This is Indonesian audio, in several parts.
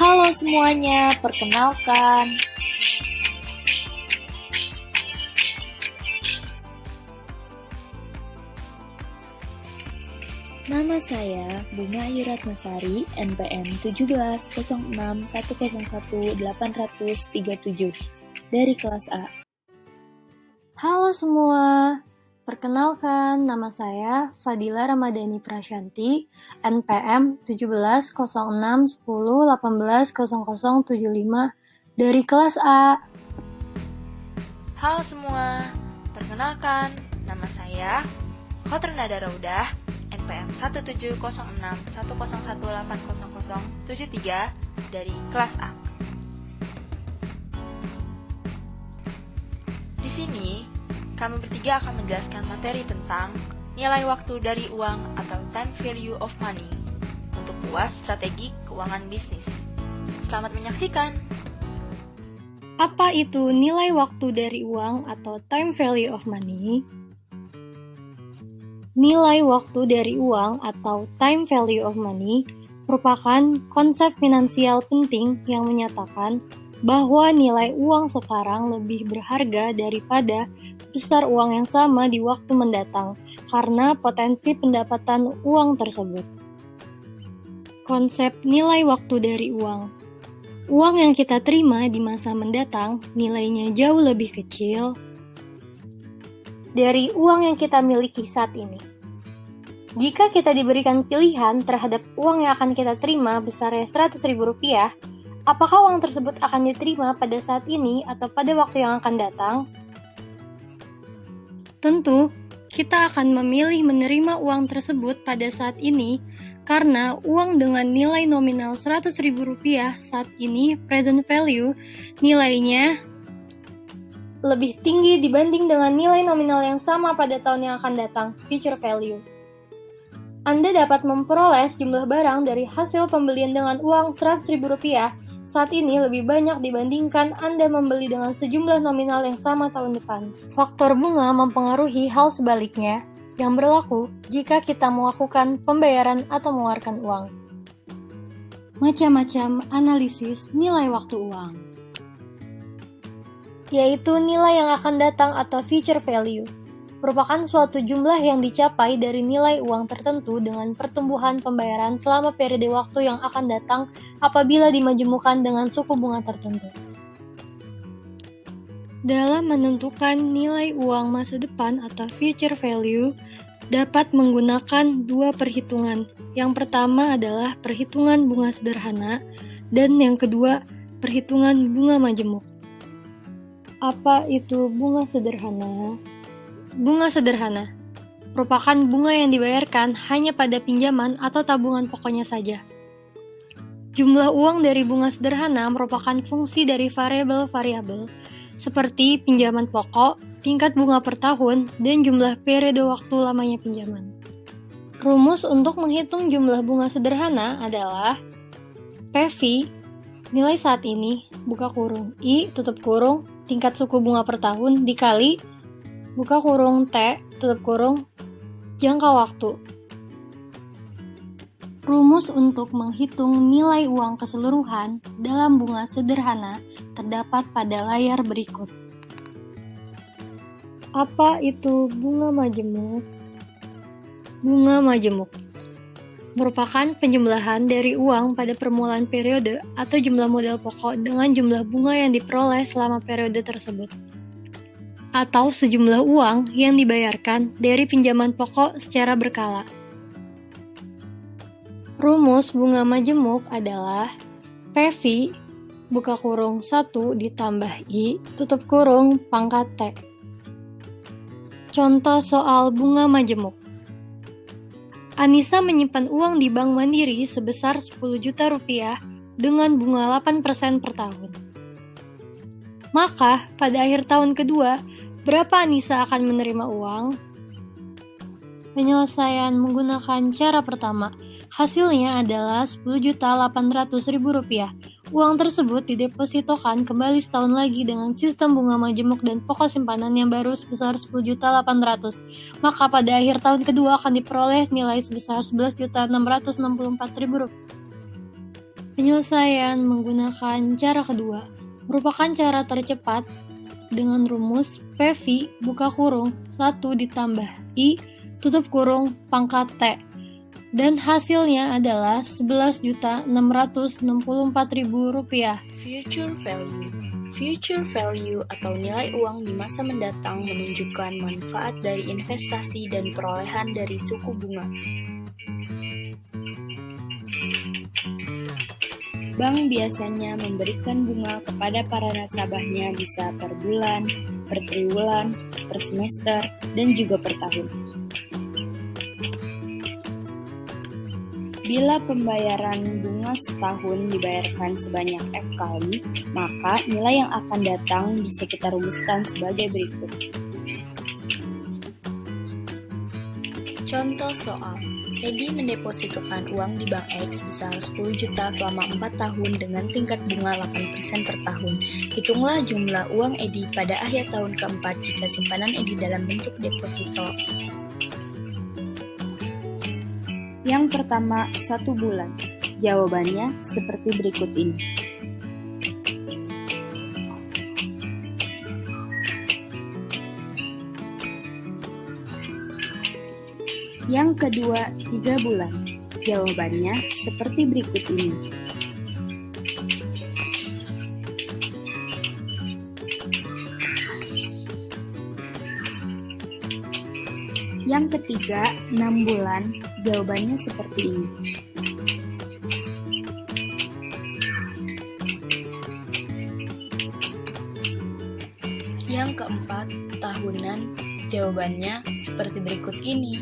Halo semuanya, perkenalkan. Nama saya Bunga Ayu Ratnasari, NPM 1706101837 dari kelas A. Halo semua, perkenalkan nama saya Fadila Ramadhani Prasyanti, NPM 170610180075 dari kelas A. Halo semua, perkenalkan nama saya Khotrinada Raudah, NPM 170610180073 dari kelas A. Di sini, kami bertiga akan menjelaskan materi tentang nilai waktu dari uang atau time value of money untuk UAS Strategi Keuangan Bisnis. Selamat menyaksikan! Apa itu nilai waktu dari uang atau time value of money? Nilai waktu dari uang atau time value of money merupakan konsep finansial penting yang menyatakan bahwa nilai uang sekarang lebih berharga daripada besar uang yang sama di waktu mendatang karena potensi pendapatan uang tersebut. Konsep nilai waktu dari uang. Uang yang kita terima di masa mendatang nilainya jauh lebih kecil dari uang yang kita miliki saat ini. Jika kita diberikan pilihan terhadap uang yang akan kita terima besarnya Rp100.000, apakah uang tersebut akan diterima pada saat ini atau pada waktu yang akan datang? Tentu, kita akan memilih menerima uang tersebut pada saat ini karena uang dengan nilai nominal Rp100.000 saat ini, present value, nilainya lebih tinggi dibanding dengan nilai nominal yang sama pada tahun yang akan datang, future value. Anda dapat memperoleh jumlah barang dari hasil pembelian dengan uang Rp100.000 saat ini lebih banyak dibandingkan Anda membeli dengan sejumlah nominal yang sama tahun depan. Faktor bunga mempengaruhi hal sebaliknya yang berlaku jika kita melakukan pembayaran atau mengeluarkan uang. Macam-macam analisis nilai waktu uang, yaitu nilai yang akan datang atau future value, merupakan suatu jumlah yang dicapai dari nilai uang tertentu dengan pertumbuhan pembayaran selama periode waktu yang akan datang apabila dimajemukkan dengan suku bunga tertentu. Dalam menentukan nilai uang masa depan atau future value, dapat menggunakan dua perhitungan. Yang pertama adalah perhitungan bunga sederhana, dan yang kedua, perhitungan bunga majemuk. Apa itu bunga sederhana? Bunga sederhana merupakan bunga yang dibayarkan hanya pada pinjaman atau tabungan pokoknya saja. Jumlah uang dari bunga sederhana merupakan fungsi dari variabel-variabel seperti pinjaman pokok, tingkat bunga per tahun, dan jumlah periode waktu lamanya pinjaman. Rumus untuk menghitung jumlah bunga sederhana adalah PV, nilai saat ini, buka kurung, I, tutup kurung, tingkat suku bunga per tahun, dikali buka kurung T, tutup kurung, jangka waktu. Rumus untuk menghitung nilai uang keseluruhan dalam bunga sederhana terdapat pada layar berikut. Apa itu bunga majemuk? Bunga majemuk merupakan penjumlahan dari uang pada permulaan periode atau jumlah modal pokok dengan jumlah bunga yang diperoleh selama periode tersebut, atau sejumlah uang yang dibayarkan dari pinjaman pokok secara berkala. Rumus bunga majemuk adalah PV, buka kurung 1 ditambah I, tutup kurung, pangkat T. Contoh soal bunga majemuk. Anissa menyimpan uang di Bank Mandiri sebesar Rp10 juta dengan bunga 8% per tahun. Maka, pada akhir tahun kedua, berapa Anissa akan menerima uang? Penyelesaian menggunakan cara pertama. Hasilnya adalah Rp10.800.000. Uang tersebut didepositokan kembali setahun lagi dengan sistem bunga majemuk dan pokok simpanan yang baru sebesar Rp10.800.000. Maka pada akhir tahun kedua akan diperoleh nilai sebesar Rp11.664.000. Penyelesaian menggunakan cara kedua merupakan cara tercepat dengan rumus PV buka kurung 1 ditambah I tutup kurung pangkat T, dan hasilnya adalah Rp11.664.000. Future value. Future value atau nilai uang di masa mendatang menunjukkan manfaat dari investasi dan perolehan dari suku bunga. Bank biasanya memberikan bunga kepada para nasabahnya bisa per bulan, per triwulan, per semester, dan juga per tahun. Bila pembayaran bunga setahun dibayarkan sebanyak F kali, maka nilai yang akan datang bisa kita rumuskan sebagai berikut. Contoh soal, Edi mendepositokan uang di Bank X sebesar 10 juta selama 4 tahun dengan tingkat bunga 8% per tahun. Hitunglah jumlah uang Edi pada akhir tahun keempat jika simpanan Edi dalam bentuk deposito. Yang pertama, 1 bulan. Jawabannya seperti berikut ini. Yang kedua, 3 bulan. Jawabannya seperti berikut ini. Yang ketiga, 6 bulan. Jawabannya seperti ini. Yang keempat, tahunan. Jawabannya seperti berikut ini.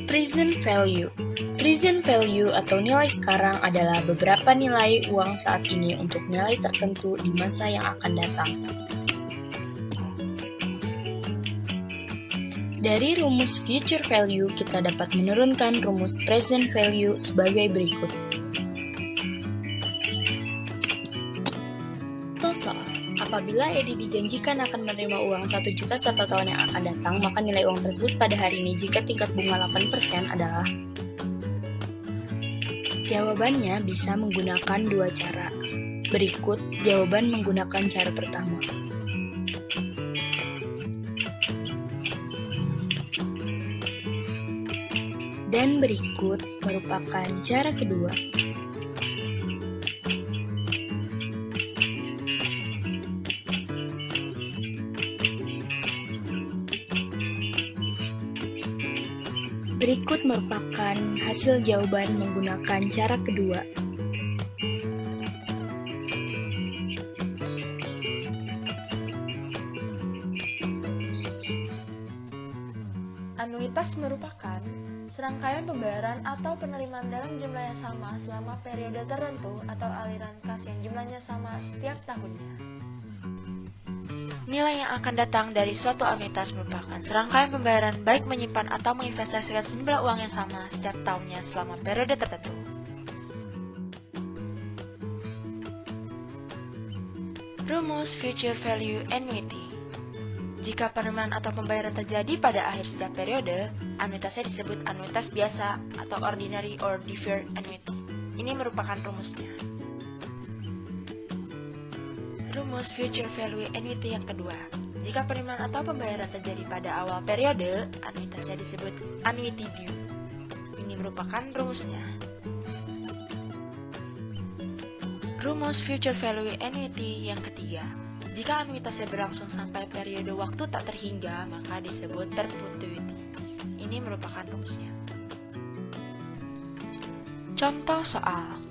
Present value. Present value atau nilai sekarang adalah beberapa nilai uang saat ini untuk nilai tertentu di masa yang akan datang. Dari rumus future value, kita dapat menurunkan rumus present value sebagai berikut. Soal, apabila Edi dijanjikan akan menerima uang 1 juta 1 tahun yang akan datang, maka nilai uang tersebut pada hari ini jika tingkat bunga 8% adalah. Jawabannya bisa menggunakan 2 cara. Berikut jawaban menggunakan cara pertama. Dan berikut merupakan cara kedua. Berikut merupakan hasil jawaban menggunakan cara kedua. Anuitas merupakan serangkaian pembayaran atau penerimaan dalam jumlah yang sama selama periode tertentu atau aliran kas yang jumlahnya sama setiap tahunnya. Nilai yang akan datang dari suatu anuitas merupakan serangkaian pembayaran baik menyimpan atau menginvestasikan sejumlah uang yang sama setiap tahunnya selama periode tertentu. Rumus Future Value Annuity. Jika penerimaan atau pembayaran terjadi pada akhir setiap periode, anuitasnya disebut anuitas biasa atau ordinary or deferred annuity. Ini merupakan rumusnya. Rumus Future Value Annuity yang kedua. Jika penerimaan atau pembayaran terjadi pada awal periode, anuitasnya disebut annuity due. Ini merupakan rumusnya. Rumus Future Value Annuity yang ketiga. Jika anuitasnya berlangsung sampai periode waktu tak terhingga, maka disebut perpetuity. Ini merupakan rumusnya. Contoh soal.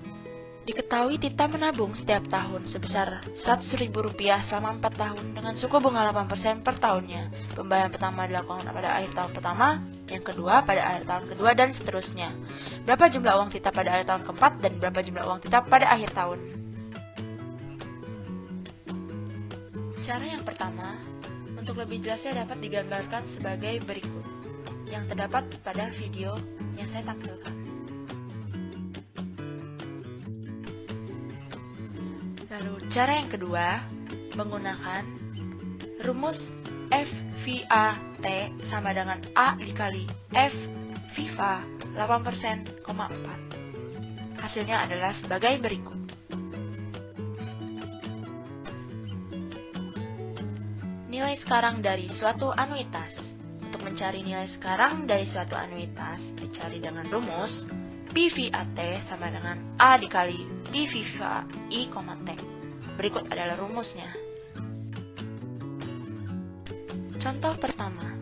Diketahui Tita menabung setiap tahun sebesar Rp100.000 selama 4 tahun dengan suku bunga 8% per tahunnya. Pembayaran pertama dilakukan pada akhir tahun pertama, yang kedua pada akhir tahun kedua, dan seterusnya. Berapa jumlah uang Tita pada akhir tahun keempat dan berapa jumlah uang Tita pada akhir tahun? Cara yang pertama, untuk lebih jelasnya dapat digambarkan sebagai berikut, yang terdapat pada video yang saya tampilkan. Lalu cara yang kedua, menggunakan Rumus F VA T sama dengan A dikali F VIVA 8%,4. Hasilnya adalah sebagai berikut. Nilai sekarang dari suatu anuitas. Untuk mencari nilai sekarang dari suatu anuitas, dicari dengan rumus PVAT sama dengan A dikali PVIVA I, T. Berikut adalah rumusnya. Contoh pertama,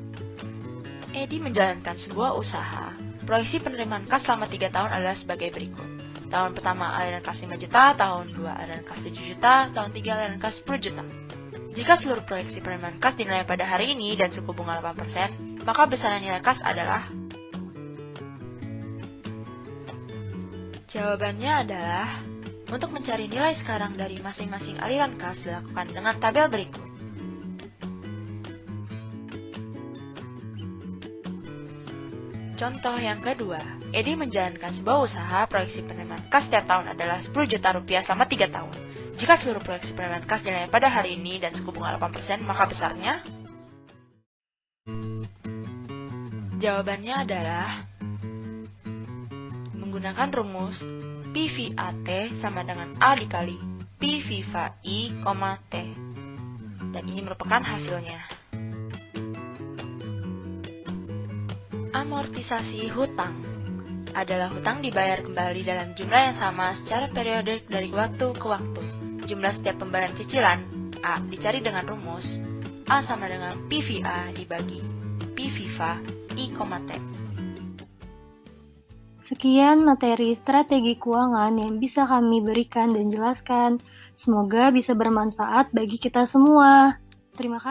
Edi menjalankan sebuah usaha. Proyeksi penerimaan kas selama 3 tahun adalah sebagai berikut. Tahun pertama aliran kas 5 juta, tahun 2 aliran kas 7 juta, tahun 3 aliran kas 10 juta. Jika seluruh proyeksi penerimaan kas dinilai pada hari ini dan suku bunga 8%, maka besaran nilai kas adalah... Jawabannya adalah, untuk mencari nilai sekarang dari masing-masing aliran kas dilakukan dengan tabel berikut. Contoh yang kedua, Edi menjalankan sebuah usaha, proyeksi penerimaan kas setiap tahun adalah 10 juta rupiah selama 3 tahun. Jika seluruh proyeksi penerimaan kas dinilai pada hari ini dan suku bunga 8%, maka besarnya... Jawabannya adalah menggunakan rumus PVAT sama dengan A dikali PVIVA I, T. Dan ini merupakan hasilnya. Amortisasi hutang adalah hutang dibayar kembali dalam jumlah yang sama secara periodik dari waktu ke waktu. Jumlah setiap pembayaran cicilan A dicari dengan rumus A sama dengan PVA dibagi PVIVA I, T. Sekian materi strategi keuangan yang bisa kami berikan dan jelaskan. Semoga bisa bermanfaat bagi kita semua. Terima kasih.